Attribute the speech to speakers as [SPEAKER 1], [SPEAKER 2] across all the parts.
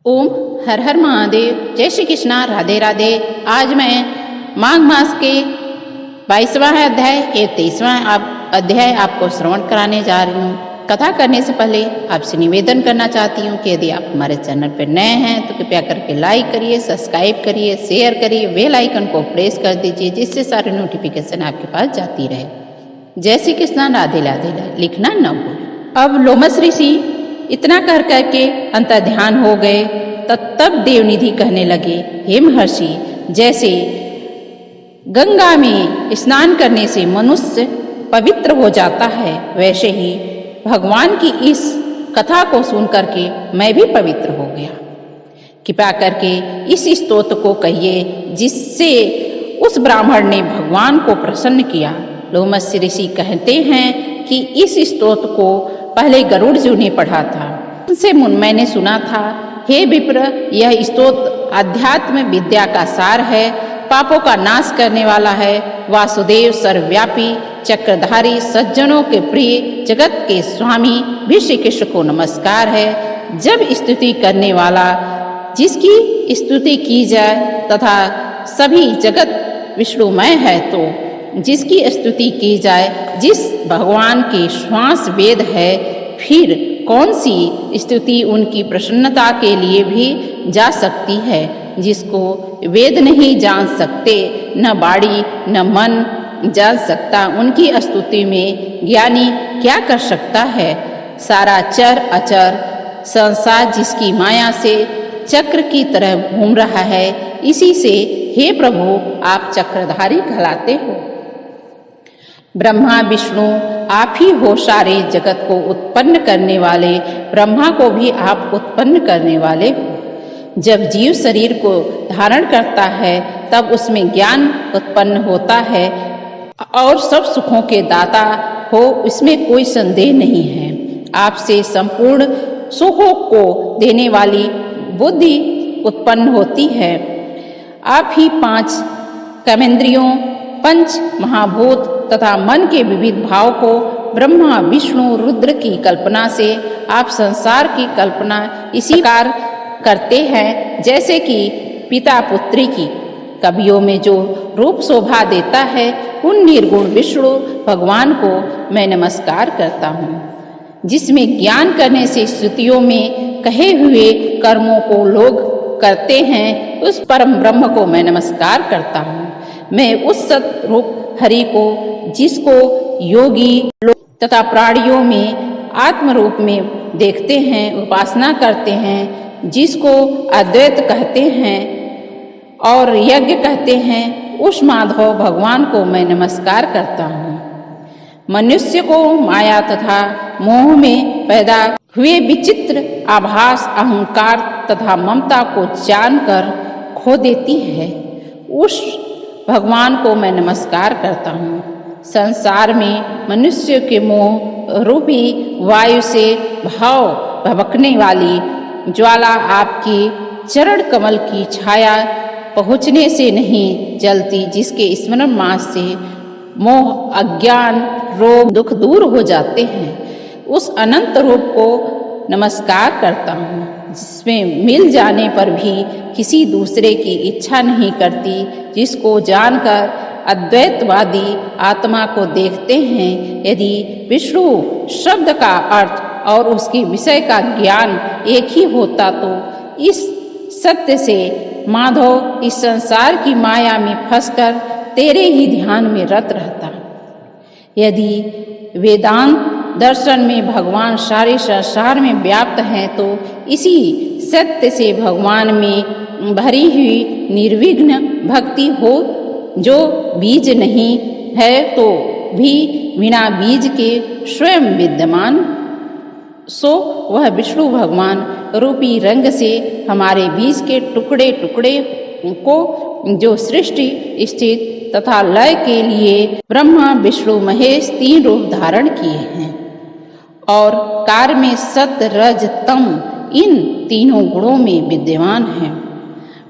[SPEAKER 1] ओम हर हर महादेव। जय श्री कृष्णा, राधे राधे। आज मैं माघ मास के 22वां अध्याय एवं 23वां अध्याय आपको श्रवण कराने जा रही हूँ। कथा करने से पहले आपसे निवेदन करना चाहती हूँ कि यदि आप हमारे चैनल पर नए हैं तो कृपया करके लाइक करिए, सब्सक्राइब करिए, शेयर करिए, बेल आइकन को प्रेस कर दीजिए जिससे सारे नोटिफिकेशन आपके पास जाती रहे। जय श्री कृष्णा, राधे राधे लिखना न भूलें। अब लोमस ऋषि इतना कर करके अंतर्ध्यान हो गए। तब देवनिधि कहने लगे, हे महर्षि, जैसे गंगा में स्नान करने से मनुष्य पवित्र हो जाता है, वैसे ही भगवान की इस कथा को सुन करके मैं भी पवित्र हो गया। कृपया करके इस स्तोत्र को कहिए जिससे उस ब्राह्मण ने भगवान को प्रसन्न किया। लोमस ऋषि कहते हैं कि इस स्तोत्र को पहले गरुड़ जी ने पढ़ा था। उनसे मैंने सुना था, हे विप्र, यह स्तोत्र आध्यात्म विद्या का सार है, पापों का नाश करने वाला है। वासुदेव सर्वव्यापी चक्रधारी सज्जनों के प्रिय जगत के स्वामी भी श्री कृष्ण को नमस्कार है। जब स्तुति करने वाला जिसकी स्तुति की जाए तथा सभी जगत विष्णुमय है, तो जिसकी स्तुति की जाए, जिस भगवान के श्वास वेद है, फिर कौन सी स्तुति उनकी प्रसन्नता के लिए भी जा सकती है। जिसको वेद नहीं जान सकते, न बाड़ी न मन जान सकता, उनकी स्तुति में ज्ञानी क्या कर सकता है। सारा चर अचर संसार जिसकी माया से चक्र की तरह घूम रहा है, इसी से हे प्रभु आप चक्रधारी कहलाते हो। ब्रह्मा विष्णु आप ही हो, सारे जगत को उत्पन्न करने वाले, ब्रह्मा को भी आप उत्पन्न करने वाले हो। जब जीव शरीर को धारण करता है तब उसमें ज्ञान उत्पन्न होता है और सब सुखों के दाता हो, इसमें कोई संदेह नहीं है। आपसे संपूर्ण सुखों को देने वाली बुद्धि उत्पन्न होती है। आप ही 5 कर्मेंद्रियों, 5 महाभूत तथा मन के विविध भाव को ब्रह्मा विष्णु रुद्र की कल्पना से आप संसार की कल्पना इसी प्रकार करते हैं जैसे कि पिता पुत्री की। कवियों में जो रूप शोभा देता है, उन निर्गुण विष्णु भगवान को मैं नमस्कार करता हूँ। जिसमें ज्ञान करने से स्तुतियों में कहे हुए कर्मों को लोग करते हैं, उस परम ब्रह्म को मैं नमस्कार करता हूँ। मैं उस सतरूप हरि को, जिसको योगी तथा प्राणियों में आत्म रूप में देखते हैं, उपासना करते हैं, जिसको अद्वैत कहते हैं और यज्ञ कहते हैं, उस माधव भगवान को मैं नमस्कार करता हूँ। मनुष्य को माया तथा मोह में पैदा हुए विचित्र आभास, अहंकार तथा ममता को जानकर खो देती है, उस भगवान को मैं नमस्कार करता हूँ। संसार में मनुष्य के मोह रूपी वायु से भाव भभकने वाली ज्वाला आपकी चरण कमल की छाया पहुँचने से नहीं जलती, जिसके स्मरण मास से मोह, अज्ञान, रोग, दुख दूर हो जाते हैं। उस अनंत रूप को नमस्कार करता हूँ, जिसमें मिल जाने पर भी किसी दूसरे की इच्छा नहीं करती, जिसको जानकर अद्वैतवादी आत्मा को देखते हैं। यदि विष्णु शब्द का अर्थ और उसके विषय का ज्ञान एक ही होता तो इस सत्य से माधव इस संसार की माया में फंसकर तेरे ही ध्यान में रत रहता। यदि वेदांत दर्शन में भगवान सारे संसार में व्याप्त हैं, तो इसी सत्य से भगवान में भरी हुई निर्विघ्न भक्ति हो। जो बीज नहीं है तो भी बिना बीज के स्वयं विद्यमान, सो वह विष्णु भगवान रूपी रंग से हमारे बीज के टुकड़े टुकड़े को, जो सृष्टि स्थित तथा लय के लिए ब्रह्मा विष्णु महेश 3 रूप धारण किए हैं और कार्य में सत्य रज तम इन तीनों गुणों में विद्यमान है,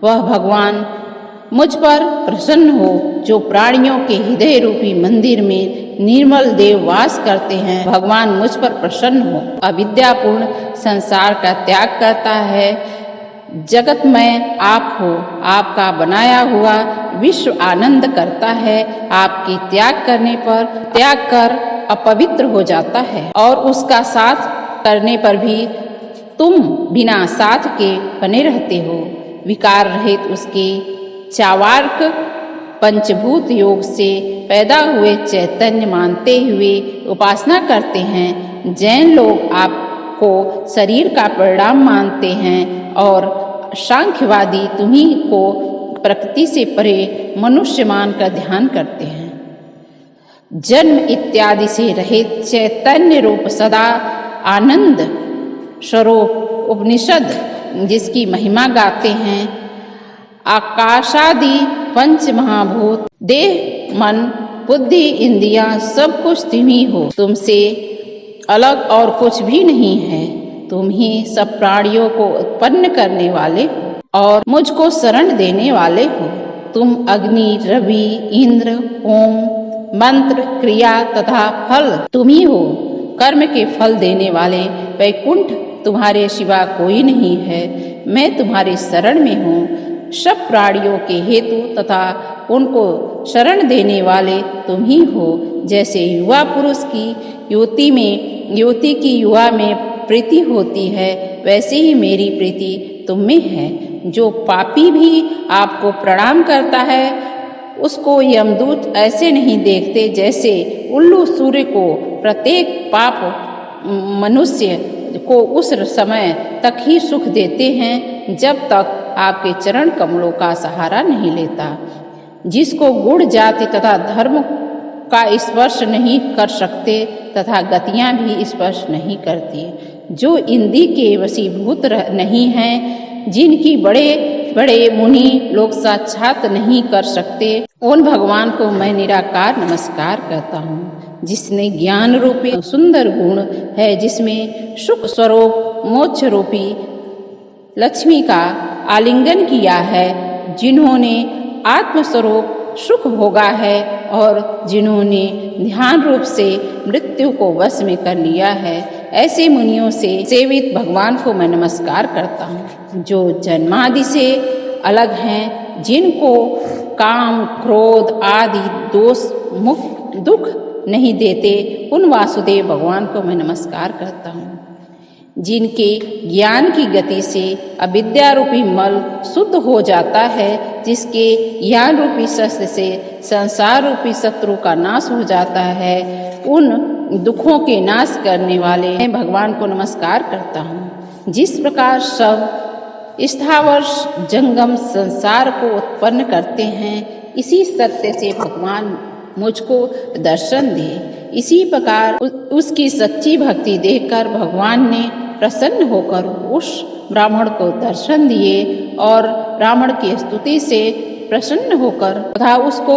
[SPEAKER 1] वह भगवान मुझ पर प्रसन्न हो, जो प्राणियों के हृदय रूपी मंदिर में निर्मल देव वास करते हैं। भगवान मुझ पर प्रसन्न हो, अविद्यापूर्ण संसार का त्याग करता है, जगत में आप हो, आपका बनाया हुआ विश्व आनंद करता है। आपके त्याग करने पर त्याग कर अपवित्र हो जाता है और उसका साथ करने पर भी तुम बिना साथ के बने रहते हो। विकार रहित उसके चावार्क पंचभूत योग से पैदा हुए चैतन्य मानते हुए उपासना करते हैं। जैन लोग आपको शरीर का परिणाम मानते हैं और सांख्यवादी तुम्हीं को प्रकृति से परे मनुष्य मानकर ध्यान करते हैं। जन्म इत्यादि से रहित चैतन्य रूप सदा आनंद स्वरूप उपनिषद जिसकी महिमा गाते हैं। आकाशादि पंच महाभूत देह मन बुद्धि इंद्रियां सब कुछ तुम ही हो, तुमसे अलग और कुछ भी नहीं है। तुम ही सब प्राणियों को उत्पन्न करने वाले हो और मुझको शरण देने वाले हो। तुम अग्नि रवि इंद्र ओम मंत्र क्रिया तथा फल तुम ही हो। कर्म के फल देने वाले वैकुंठ तुम्हारे सिवा कोई नहीं है। मैं तुम्हारी शरण में हूँ। सब प्राणियों के हेतु तथा उनको शरण देने वाले तुम ही हो। जैसे युवा पुरुष की युवती की युवा में प्रीति होती है, वैसे ही मेरी प्रीति तुम में है। जो पापी भी आपको प्रणाम करता है उसको यमदूत ऐसे नहीं देखते जैसे उल्लू सूर्य को। प्रत्येक पाप मनुष्य को उस समय तक ही सुख देते हैं जब तक आपके चरण कमलों का सहारा नहीं लेता। जिसको गुण जाति तथा धर्म का स्पर्श नहीं कर सकते तथा गतियां भी स्पर्श नहीं करती, जो इंद्री के वशीभूत नहीं हैं, जिनकी बड़े बड़े मुनि लोग साक्षात नहीं कर सकते, उन भगवान को मैं निराकार नमस्कार करता हूँ। जिसने ज्ञान रूपी सुंदर गुण है, जिसमें सुख स्वरूप मोक्ष रूपी लक्ष्मी का आलिंगन किया है, जिन्होंने आत्मस्वरूप सुख भोगा है और जिन्होंने ध्यान रूप से मृत्यु को वश में कर लिया है, ऐसे मुनियों से सेवित भगवान को मैं नमस्कार करता हूँ। जो जन्मादि से अलग हैं, जिनको काम क्रोध आदि दोष मुक्त दुख नहीं देते, उन वासुदेव भगवान को मैं नमस्कार करता हूँ। जिनके ज्ञान की गति से अविद्या रूपी मल शुद्ध हो जाता है, जिसके ज्ञान रूपी शस्त्र से संसार रूपी शत्रु का नाश हो जाता है, उन दुखों के नाश करने वाले मैं भगवान को नमस्कार करता हूँ। जिस प्रकार सब स्थावर जंगम संसार को उत्पन्न करते हैं, इसी सत्य से भगवान मुझको दर्शन दे। इसी प्रकार उसकी सच्ची भक्ति देखकर भगवान ने प्रसन्न होकर उस ब्राह्मण को दर्शन दिए और ब्राह्मण की स्तुति से प्रसन्न होकर तथा उसको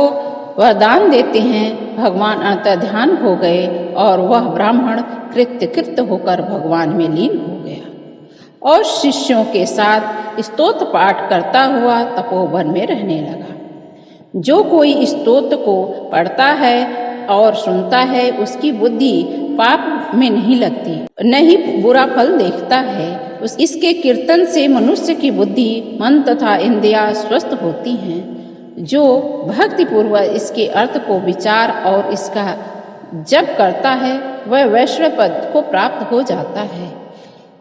[SPEAKER 1] वरदान देते हैं। भगवान अंतर्ध्यान हो गए और वह ब्राह्मण कृत्य होकर भगवान में लीन हो गया और शिष्यों के साथ स्तोत्र पाठ करता हुआ तपोवन में रहने लगा। जो कोई स्तोत्र को पढ़ता है और सुनता है, उसकी बुद्धि पाप में नहीं लगती, न ही बुरा फल देखता है। इसके कीर्तन से मनुष्य की बुद्धि मन तथा इंद्रियां स्वस्थ होती हैं। जो भक्ति पूर्वक इसके अर्थ को विचार और इसका जप करता है, वह वैष्णव पद को प्राप्त हो जाता है।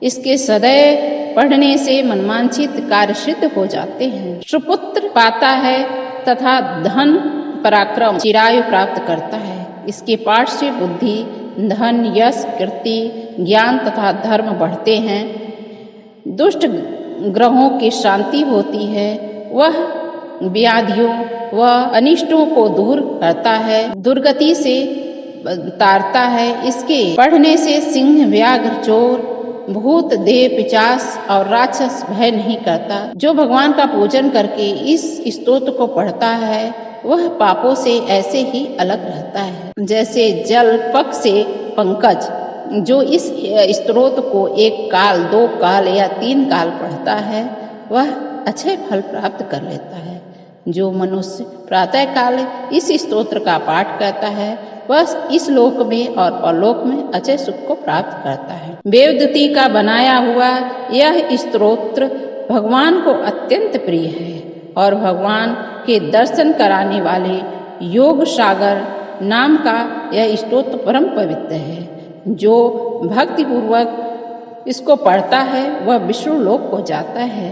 [SPEAKER 1] इसके सदैव पढ़ने से मनवांछित कार्य सिद्ध हो जाते हैं। सुपुत्र पाता है तथा धन पराक्रम चिरायु प्राप्त करता है। इसके पाठ से बुद्धि धन यश कीर्ति ज्ञान तथा धर्म बढ़ते हैं। दुष्ट ग्रहों की शांति होती है। वह व्याधियों व अनिष्टों को दूर करता है, दुर्गति से तारता है। इसके पढ़ने से सिंह व्याघ्र चोर भूत देव पिशाच और राक्षस भय नहीं करता। जो भगवान का पूजन करके इस स्तोत्र को पढ़ता है, वह पापों से ऐसे ही अलग रहता है जैसे जल पक से पंकज। जो इस स्तोत्र को 1 काल 2 काल या 3 काल पढ़ता है, वह अच्छे फल प्राप्त कर लेता है। जो मनुष्य प्रातः काल इस स्तोत्र का पाठ करता है, वह इस लोक में और परलोक में अच्छे सुख को प्राप्त करता है। देवदूती का बनाया हुआ यह स्तोत्र भगवान को अत्यंत प्रिय है और भगवान के दर्शन कराने वाले योग सागर नाम का यह स्तोत्र परम पवित्र है। जो भक्तिपूर्वक इसको पढ़ता है वह विष्णु लोक को जाता है।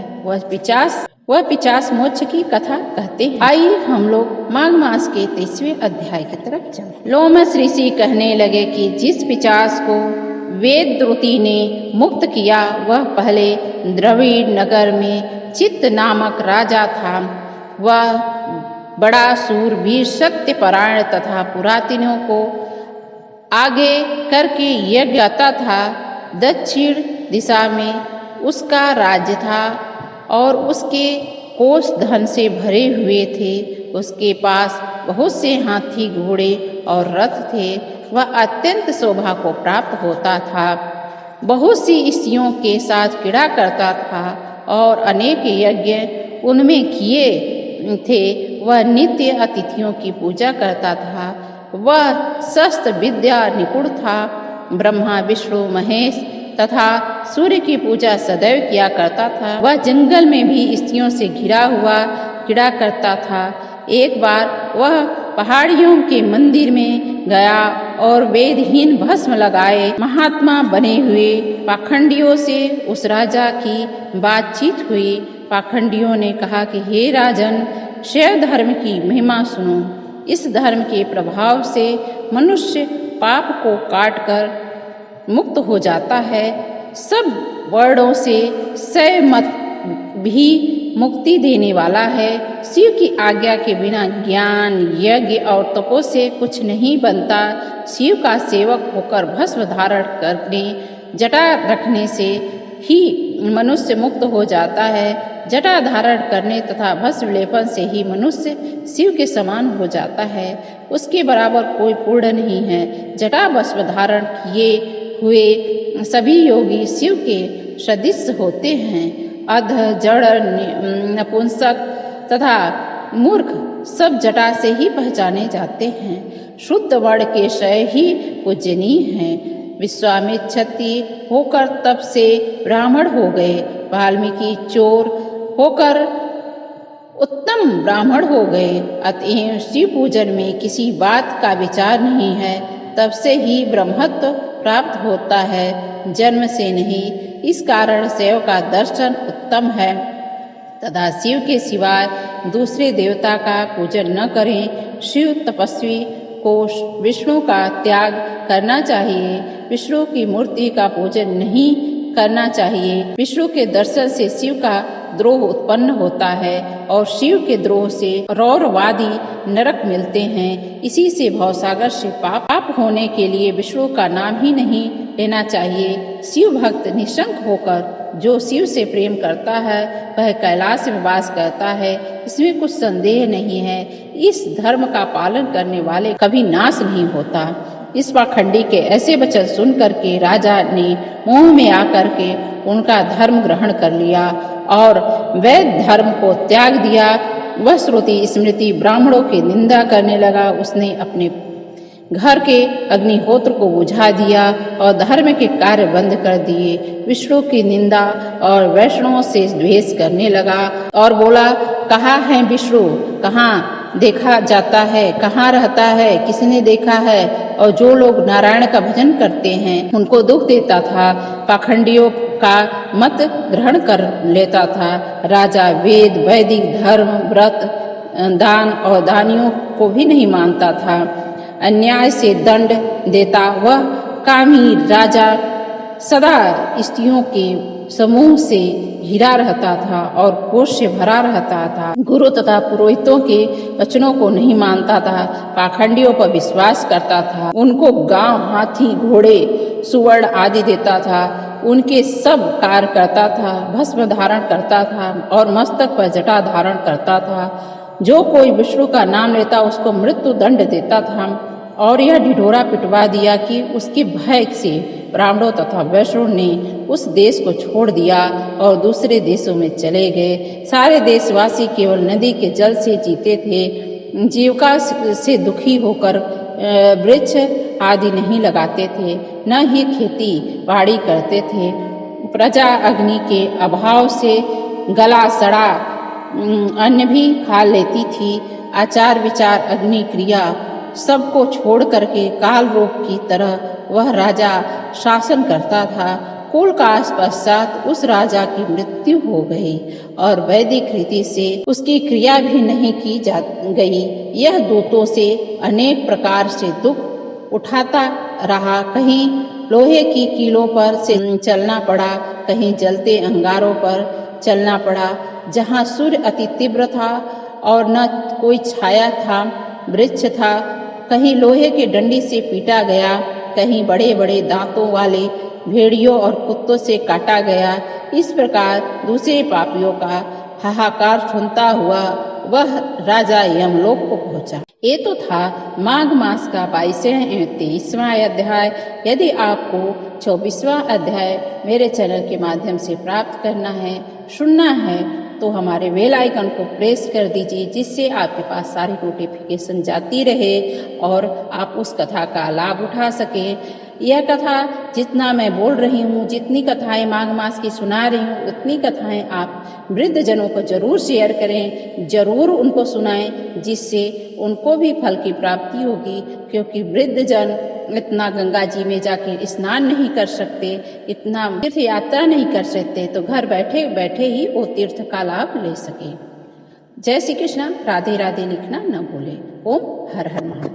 [SPEAKER 1] वह पिचास मोक्ष की कथा कहते हैं। आइए हम लोग माघ मास के 23वें अध्याय की तरफ चलें। लोमस ऋषि कहने लगे कि जिस पिचास को वेद द्रुति ने मुक्त किया वह पहले द्रविड़ नगर में चित्त नामक राजा था। वह बड़ा सूरवीर, सत्यपरायण तथा पुरातनों को आगे करके यज्ञ करता था। दक्षिण दिशा में उसका राज्य था और उसके कोष धन से भरे हुए थे। उसके पास बहुत से हाथी, घोड़े और रथ थे। वह अत्यंत शोभा को प्राप्त होता था। बहुत सी स्त्रियों के साथ क्रीड़ा करता था और अनेक यज्ञ उनमें किए थे। वह नित्य अतिथियों की पूजा करता था। वह शस्त्र विद्या निपुण था। ब्रह्मा, विष्णु, महेश तथा सूर्य की पूजा सदैव किया करता था। वह जंगल में भी स्त्रियों से घिरा हुआ क्रीड़ा करता था। एक बार वह पहाड़ियों के मंदिर में गया और वेदहीन भस्म लगाए महात्मा बने हुए पाखंडियों से उस राजा की बातचीत हुई। पाखंडियों ने कहा कि हे राजन, शैव धर्म की महिमा सुनो। इस धर्म के प्रभाव से मनुष्य पाप को काटकर मुक्त हो जाता है। सब वर्णों से शैव मत भी मुक्ति देने वाला है। शिव की आज्ञा के बिना ज्ञान, यज्ञ और तपो से कुछ नहीं बनता। शिव का सेवक होकर भस्म धारण करने, जटा रखने से ही मनुष्य मुक्त हो जाता है। जटा धारण करने तथा भस्म लेपन से ही मनुष्य शिव के समान हो जाता है। उसके बराबर कोई पूर्ण नहीं है। जटा भस्म धारण किए हुए सभी योगी शिव के सदृश होते हैं। अध, जड़, नपुंसक तथा मूर्ख सब जटा से ही पहचाने जाते हैं। शुद्ध वर्ण के शय ही पूजनीय हैं। विश्वामित्र क्षत्रिय होकर तप से ब्राह्मण हो गए। वाल्मीकि चोर होकर उत्तम ब्राह्मण हो गए। अतएव शिव पूजन में किसी बात का विचार नहीं है। तब से ही ब्रह्मत्व प्राप्त होता है, जन्म से नहीं। इस कारण शिव का दर्शन उत्तम है तथा शिव के सिवाय दूसरे देवता का पूजन न करें। शिव तपस्वी को विष्णु का त्याग करना चाहिए। विष्णु की मूर्ति का पूजन नहीं करना चाहिए। विष्णु के दर्शन से शिव का द्रोह उत्पन्न होता है और शिव के द्रोह से रौरवादी नरक मिलते हैं। इसी से भवसागर से पाप होने के लिए विष्णु का नाम ही नहीं लेना चाहिए। शिव भक्त निशंक होकर जो शिव से प्रेम करता है वह कैलाश में वास करता है, इसमें कुछ संदेह नहीं है। इस धर्म का पालन करने वाले कभी नाश नहीं होता। इस पाखंडी के ऐसे वचन सुन करके राजा ने मोह में आकर के उनका धर्म ग्रहण कर लिया और वैद धर्म को त्याग दिया। वह श्रुति स्मृति ब्राह्मणों की निंदा करने लगा। उसने अपने घर के अग्निहोत्र को बुझा दिया और धर्म के कार्य बंद कर दिए। विष्णु की निंदा और वैष्णवों से द्वेष करने लगा और बोला, कहाँ है विष्णु, कहाँ देखा जाता है, कहाँ रहता है, किसने देखा है। और जो लोग नारायण का भजन करते हैं उनको दुख देता था। पाखंडियों का मत ग्रहण कर लेता था। राजा वेद, वैदिक धर्म, व्रत, दान और दानियों को भी नहीं मानता था। अन्याय से दंड देता वह कामी राजा सदा स्त्रियों के समूह से घिरा रहता था और क्रोध से भरा रहता था। गुरु तथा पुरोहितों के वचनों को नहीं मानता था। पाखंडियों पर विश्वास करता था। उनको गांव, हाथी, घोड़े, सुवर्ण आदि देता था। उनके सब कार्य करता था। भस्म धारण करता था और मस्तक पर जटा धारण करता था। जो कोई विष्णु का नाम लेता उसको मृत्यु दंड देता था। और यह ढिढोरा पिटवा दिया कि उसके भय से ब्राह्मणों तथा वैष्णव ने उस देश को छोड़ दिया और दूसरे देशों में चले गए। सारे देशवासी केवल नदी के जल से जीते थे। जीविका से दुखी होकर वृक्ष आदि नहीं लगाते थे, न ही खेती बाड़ी करते थे। प्रजा अग्नि के अभाव से गला सड़ा अन्न भी खा लेती थी। आचार विचार अग्नि क्रिया सबको छोड़ करके काल रूप की तरह वह राजा शासन करता था। कुल काल पश्चात उस राजा की मृत्यु हो गई और वैदिक रीति से उसकी क्रिया भी नहीं की जा गई। यह दूतों से अनेक प्रकार से दुख उठाता रहा। कहीं लोहे की कीलों पर से चलना पड़ा, कहीं जलते अंगारों पर चलना पड़ा। जहाँ सूर्य अति तीव्र था और न कोई छाया था, वृक्ष था, कहीं लोहे की डंडी से पीटा गया, कहीं बड़े बड़े दांतों वाले भेड़ियों और कुत्तों से काटा गया। इस प्रकार दूसरे पापियों का हाहाकार सुनता हुआ वह राजा यमलोक को पहुंचा। ये तो था माघ मास का 22वां एवं 23वां अध्याय। यदि आपको 24वां अध्याय मेरे चैनल के माध्यम से प्राप्त करना है, सुनना है, तो हमारे बेल आइकन को प्रेस कर दीजिए, जिससे आपके पास सारी नोटिफिकेशन जाती रहे और आप उस कथा का लाभ उठा सकें। यह कथा जितना मैं बोल रही हूँ, जितनी कथाएं माघ मास की सुना रही हूँ, उतनी कथाएं आप वृद्ध जनों को जरूर शेयर करें, जरूर उनको सुनाएं, जिससे उनको भी फल की प्राप्ति होगी। क्योंकि वृद्ध जन इतना गंगा जी में जाकर स्नान नहीं कर सकते, इतना तीर्थ यात्रा नहीं कर सकते, तो घर बैठे बैठे ही वो तीर्थ का लाभ ले सके। जय श्री कृष्णा। राधे राधे लिखना न भूलें। ओम हर हर महादेव।